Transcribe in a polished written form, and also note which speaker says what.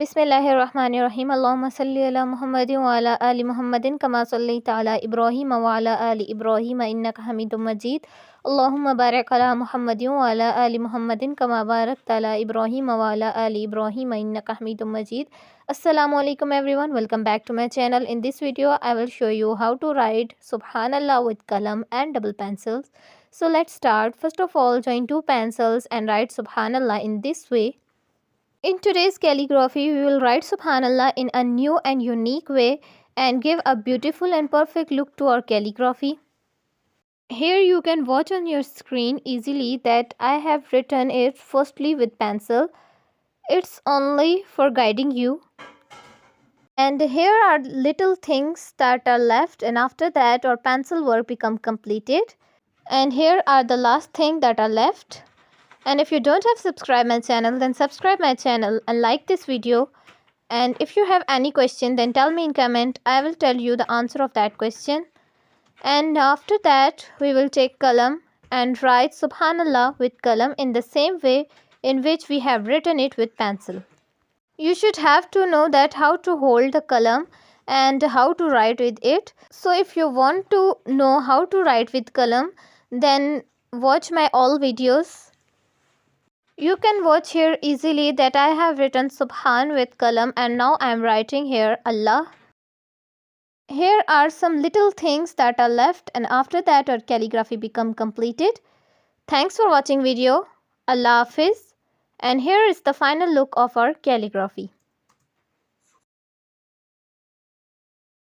Speaker 1: Bismillahirrahmanirrahim. Allahumma salli ala Muhammadin wa ala ali Muhammadin kama sallaita ala Ibrahim wa ala ali Ibrahim innaka Hamidum Majid. Allahumma barik ala Muhammadin wa ala ali Muhammadin kama barakta ala Ibrahim wa ala ali Ibrahim innaka Hamidum Majid. Assalamu alaikum everyone. Welcome back to my channel. In this video I will show you how to write subhanallah with qalam and double pencils. So let's start. First of all, join two pencils and write subhanallah in this way. In today's calligraphy, we will write subhanallah in a new and unique way and give a beautiful and perfect look to our calligraphy. Here you can watch on your screen easily that I have written it firstly with pencil. It's only for guiding you. And here are little things that are left, and after that our pencil work become completed. And here are the last thing that are left. And if you don't have subscribed my channel, then subscribe my channel and like this video. And if you have any question, then tell me in comment. I will tell you the answer of that question. And after that, we will take qalam and write subhanallah with qalam in the same way in which we have written it with pencil. You should have to know that how to hold the qalam and how to write with it. So if you want to know how to write with qalam, then watch my all videos. You can watch here easily that I have written Subhan with qalam and now I am writing here Allah. Here are some little things that are left, and after that our calligraphy become completed. Thanks for watching video. Allah Hafiz. And here is the final look of our calligraphy.